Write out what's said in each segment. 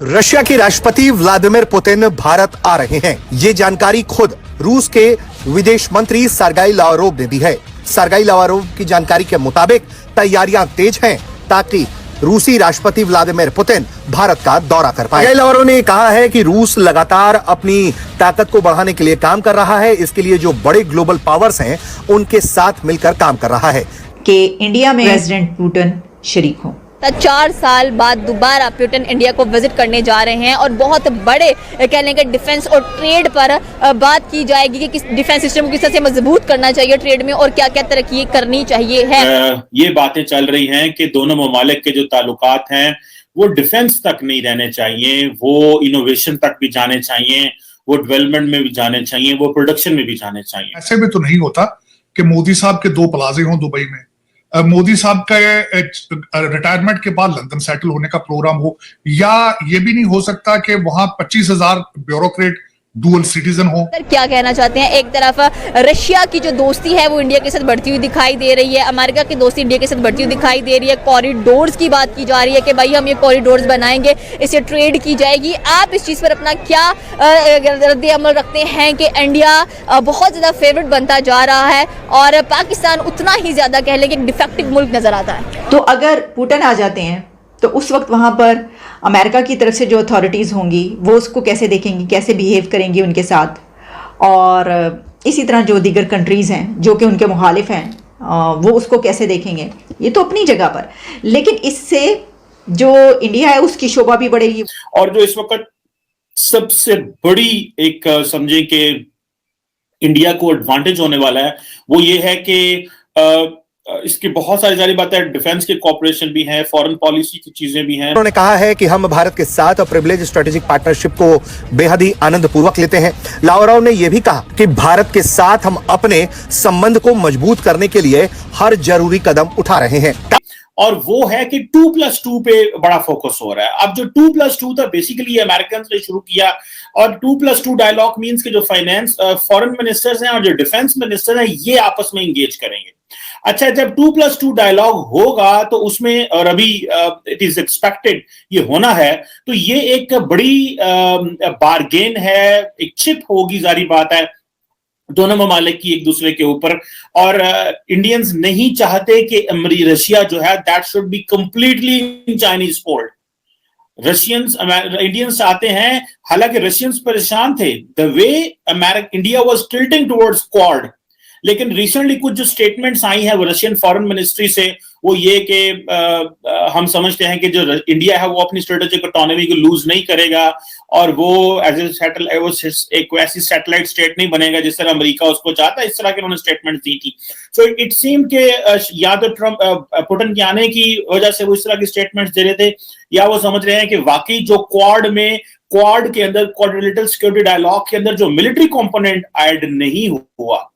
Russia के राष्ट्रपति Vladimir Putin Bharat आ रहे हैं। ये जानकारी खुद रूस के विदेश मंत्री सर्गेई लावरोव ने दी है। सर्गेई लावरोव की जानकारी के मुताबिक तैयारियां तेज हैं ताकि रूसी राष्ट्रपति व्लादिमीर पुतिन भारत का दौरा कर पाए। सर्गेई लावरोव ने कहा है कि रूस लगातार अपनी ताकत को बढ़ाने के लिए काम कर रहा है। इसके लिए जो बड़े ग्लोबल पावर्स हैं उनके साथ मिलकर काम कर रहा है कि इंडिया में प्रेसिडेंट पुतिन शरीक हों। 4 साल बाद दोबारा पुतिन इंडिया को विजिट करने जा रहे हैं और बहुत बड़े कह लेंगे डिफेंस और ट्रेड पर बात की जाएगी कि किस डिफेंस सिस्टम को किस तरह से मजबूत करना चाहिए ट्रेड में और क्या क्या तरक्की करनी चाहिए है। ये बातें चल रही हैं कि दोनों ममालिक के जो ताल्लुकात हैं वो डिफेंस तक नहीं रहने चाहिए, वो इनोवेशन तक भी जाने चाहिए, वो डेवलपमेंट में भी जाने चाहिए, वो प्रोडक्शन में भी जाने चाहिए। ऐसे में तो नहीं होता कि मोदी साहब के 2 प्लाजे हों दुबई में, मोदी साहब का रिटायरमेंट के बाद लंदन सेटल होने का प्रोग्राम हो, या ये भी नहीं हो सकता कि वहां 25,000 ब्यूरोक्रेट डुअल सिटीजन हो। सर क्या कहना चाहते हैं? एक तरफ रशिया की जो दोस्ती है वो इंडिया के साथ बढ़ती हुई दिखाई दे रही है, अमेरिका की दोस्ती इंडिया के साथ बढ़ती हुई दिखाई दे रही है, कॉरिडोर्स की बात की जा रही है कि भाई हम ये कॉरिडोर्स बनाएंगे, इससे ट्रेड की जाएगी। आप इस चीज पर अपना क्या रद्द अमल रखते हैं कि इंडिया बहुत ज्यादा फेवरेट बनता जा रहा है और पाकिस्तान उतना ही ज्यादा कह लें कि डिफेक्टिव मुल्क नजर आता है? तो अगर पुतिन आ जाते हैं तो उस वक्त वहाँ पर अमेरिका की तरफ से जो अथॉरिटीज़ होंगी वो उसको कैसे देखेंगी, कैसे बिहेव करेंगी उनके साथ, और इसी तरह जो दीगर कंट्रीज़ हैं जो कि उनके मुखालिफ हैं वो उसको कैसे देखेंगे। ये तो अपनी जगह पर, लेकिन इससे जो इंडिया है उसकी शोभा भी बढ़ेगी। और जो इस वक्त सबसे बड़ी एक समझे कि इंडिया को एडवांटेज होने वाला है वो ये है कि इसकी बहुत सारी जारी बातें, डिफेंस के कॉर्पोरेशन भी हैं, फॉरेन पॉलिसी की चीजें भी हैं। उन्होंने कहा है कि हम भारत के साथ प्रिविलेज स्ट्रेटेजिक पार्टनरशिप को बेहद ही आनंद पूर्वक लेते हैं। लावरोव ने यह भी कहा कि भारत के साथ हम अपने संबंध को मजबूत करने के लिए हर जरूरी कदम उठा रहे हैं। और वो है कि 2+2 पे बड़ा फोकस हो रहा है। अब जो 2+2 था बेसिकली अमेरिकन ने शुरू किया, और 2+2 डायलॉग मींस के जो फाइनेंस फॉरेन मिनिस्टर्स हैं और जो डिफेंस मिनिस्टर हैं ये आपस में इंगेज करेंगे। अच्छा, जब 2+2 डायलॉग होगा तो उसमें, और अभी इट इज एक्सपेक्टेड ये होना है, तो ये एक बड़ी बारगेन है, एक चिप होगी, जारी बात है दोनों ममालिक की एक दूसरे के ऊपर। और इंडियंस नहीं चाहते कि रशिया जो है that should be completely in Chinese fold. Indians चाहते हैं, हालांकि रशियंस परेशान थे the way India was tilting towards quad, लेकिन रिसेंटली कुछ जो स्टेटमेंट्स आई हैं वो रशियन फॉरेन मिनिस्ट्री से, वो ये कि हम समझते हैं कि जो इंडिया है वो अपनी स्ट्रेटेजिक ऑटोनॉमी को लूज नहीं करेगा और वो एज एक ऐसी सैटेलाइट स्टेट नहीं बनेगा जिस तरह अमेरिका उसको चाहता है। इस तरह के उन्होंने स्टेटमेंट दी थी। सो इट सीम के या तो ट्रम्प पुतिन के आने की वजह से वो इस तरह की स्टेटमेंट्स दे रहे थे, या वो समझ रहे हैं कि वाकई जो क्वाड के अंदर, क्वाड्रिलेटरल सिक्योरिटी डायलॉग के अंदर जो मिलिट्री कंपोनेंट ऐड नहीं हुआ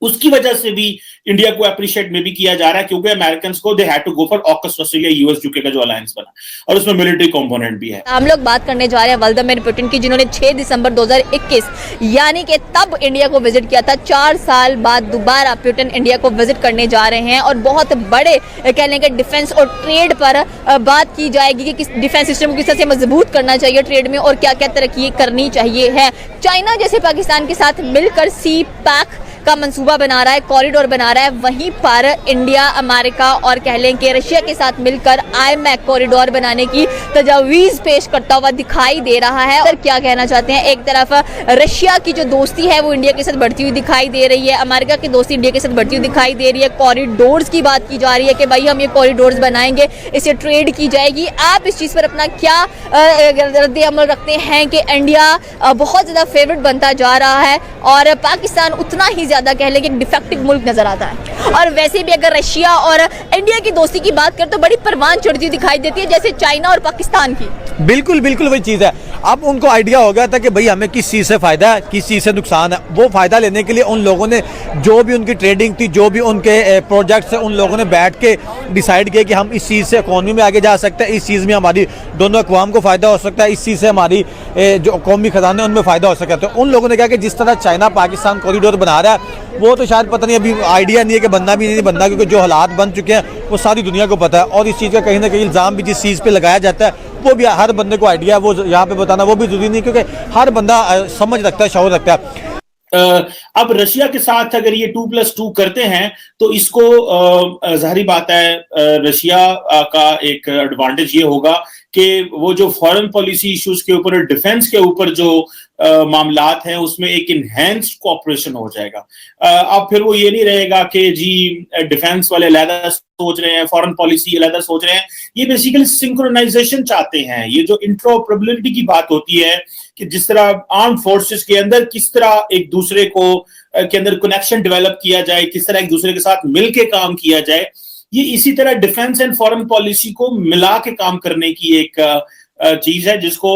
उसकी वजह से भी इंडिया को अप्रिशिएट में भी किया जा रहा है, क्योंकि अमेरिकन को they had to go for AUKUS Australia US UK का जो अलायंस बना और उसमें मिलिट्री कंपोनेंट भी है। हम लोग बात करने जा रहे हैं व्लादिमीर पुतिन की, जिन्होंने 6 दिसंबर 2021 यानी कि तब इंडिया को विजिट किया था। 4 साल बाद दोबारा पुतिन इंडिया को विजिट करने जा रहे हैं और बहुत बड़े कह लेंगे डिफेंस और ट्रेड पर बात की जाएगी कि किस डिफेंस सिस्टम को किस तरह से मजबूत करना चाहिए ट्रेड में और क्या क्या तरक्की करनी चाहिए है। चाइना जैसे पाकिस्तान के साथ मिलकर सी पैक का मंसूबा बना रहा है, कॉरिडोर बना रहा है, वहीं पर इंडिया, अमेरिका और कह लें कि रशिया के साथ मिलकर IMEC कॉरिडोर बनाने की तजवीज पेश करता हुआ दिखाई दे रहा है। सर क्या कहना चाहते हैं? एक तरफ रशिया की जो दोस्ती है वो इंडिया के साथ बढ़ती हुई दिखाई दे रही है, अमेरिका की दोस्ती इंडिया के साथ बढ़ती हुई दिखाई दे रही है, कॉरिडोर्स की बात की जा रही है कि भाई हम ये कॉरिडोर्स बनाएंगे, इससे ट्रेड की जाएगी। आप इस चीज पर अपना क्या रद्द अमल रखते हैं कि इंडिया बहुत ज्यादा फेवरेट बनता जा रहा है और पाकिस्तान उतना ही ज्यादा कह लें कि डिफेक्टिव मुल्क नजर आता है? और वैसे भी अगर रशिया और इंडिया की दोस्ती की बात करें तो बड़ी परवान चढ़ती हुई दिखाई देती है, जैसे चाइना और पाकिस्तान की। बिल्कुल वही चीज है। अब उनको आइडिया हो गया था कि भाई हमें किस चीज़ से फ़ायदा है, किस चीज़ से नुकसान है। वो फ़ायदा लेने के लिए उन लोगों ने जो भी उनकी ट्रेडिंग थी, जो भी उनके प्रोजेक्ट्स हैं, उन लोगों ने बैठ के डिसाइड किया कि हम इस चीज़ से इकॉनमी में आगे जा सकते हैं, इस चीज़ में हमारी दोनों अक़वाम को फ़ायदा हो सकता है, इस चीज़ से हमारी जो कौमी खजाने उनमें फ़ायदा हो सकता है। तो उन लोगों ने कहा कि जिस तरह चाइना पाकिस्तान कॉरिडोर बना रहा है, वो तो शायद पता नहीं, अभी आइडिया नहीं है कि बनना भी नहीं बनना, क्योंकि जो हालात बन चुके हैं वो सारी दुनिया को पता है। और इस चीज़ का कहीं ना कहीं इल्ज़ाम भी जिस चीज़ पे लगाया जाता है वो भी हर बंदे को आइडिया है, वो यहाँ पे बताना वो भी जरूरी नहीं, क्योंकि हर बंदा समझ रखता है, शऊर रखता है। अब रशिया के साथ अगर ये 2+2 करते हैं तो इसको जाहिर बात है रशिया का एक एडवांटेज ये होगा कि वो जो फॉरेन पॉलिसी इश्यूज के ऊपर, डिफेंस के ऊपर जो मामलात हैं, उसमें एक इनहेंस्ड कोऑपरेशन हो जाएगा। अब फिर वो ये नहीं रहेगा कि जी डिफेंस वाले अलहदा सोच रहे हैं, फॉरेन पॉलिसी अलहदा सोच रहे हैं। ये बेसिकली सिंक्रोनाइजेशन चाहते हैं। ये जो इंट्रोपरेबिलिटी की बात होती है कि जिस तरह आर्म फोर्सेस के अंदर किस तरह एक दूसरे को के अंदर कनेक्शन डेवलप किया जाए, किस तरह एक दूसरे के साथ मिलके काम किया जाए, ये इसी तरह डिफेंस एंड फॉरेन पॉलिसी को मिला के काम करने की एक चीज है, जिसको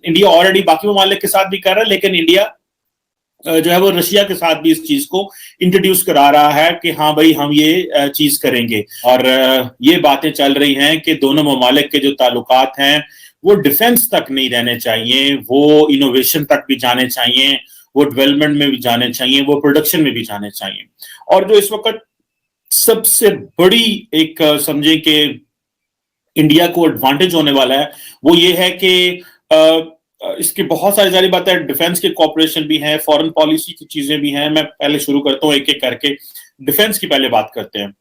इंडिया ऑलरेडी बाकी ममालिक के साथ भी कर रहा है, लेकिन इंडिया जो है वो रशिया के साथ भी इस चीज को इंट्रोड्यूस करा रहा है कि हाँ भाई हम ये चीज करेंगे। और ये बातें चल रही हैं कि दोनों ममालिक के जो ताल्लुकात हैं वो डिफेंस तक नहीं रहने चाहिए, वो इनोवेशन तक भी जाने चाहिए, वो डेवलपमेंट में भी जाने चाहिए, वो प्रोडक्शन में भी जाने चाहिए। और जो इस वक्त सबसे बड़ी एक समझे कि इंडिया को एडवांटेज होने वाला है वो ये है कि इसकी बहुत सारी जारी बात है, डिफेंस के कॉपरेशन भी है, फॉरेन पॉलिसी की चीजें भी हैं। मैं पहले शुरू करता हूँ एक एक करके। डिफेंस की पहले बात करते हैं।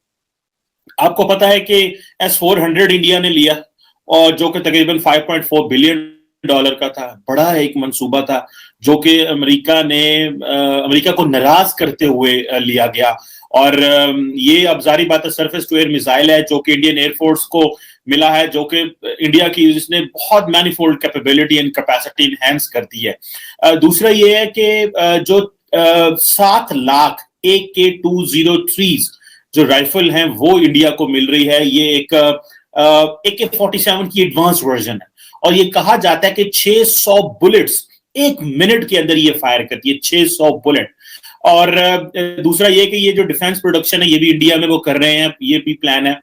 आपको पता है कि S-400 इंडिया ने लिया, और जो कि तकरीबन $5.4 बिलियन का था। बड़ा एक मंसूबा था जो कि अमेरिका को नाराज करते हुए लिया गया। और ये अब जारी बात है सरफेस टू एयर मिसाइल है जो कि इंडियन एयरफोर्स को मिला है, जो कि इंडिया की जिसने बहुत manifold capability and capacity enhance कर दी है। दूसरा ये है कि जो 7 लाख AK-203 जो राइफल हैं वो इंडिया को मिल रही है। ये एक AK-47 की एडवांस वर्जन है, और ये कहा जाता है कि 600 बुलेट्स 1 मिनट के अंदर ये फायर करती है, 600 बुलेट। और दूसरा ये कि ये जो डिफेंस प्रोडक्शन है ये भी इंडिया में वो कर रहे हैं, ये भी प्लान है।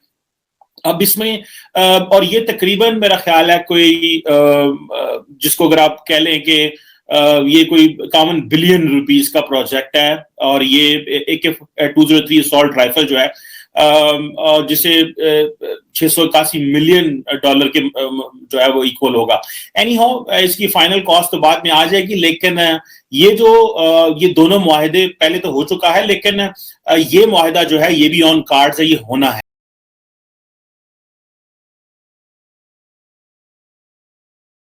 अब इसमें और ये तकरीबन मेरा ख्याल है कोई जिसको अगर आप कह लें कि ये कोई कॉमन बिलियन रुपीस का प्रोजेक्ट है। और ये AK-203 असॉल्ट राइफल जो है जिसे $681 मिलियन के जो है वो इक्वल होगा। एनीहाउ इसकी फाइनल कॉस्ट तो बाद में आ जाएगी, लेकिन ये जो ये दोनों मुआहदे पहले तो हो चुका है, लेकिन ये मुआहदा जो है ये भी ऑन कार्ड्स है, ये होना है।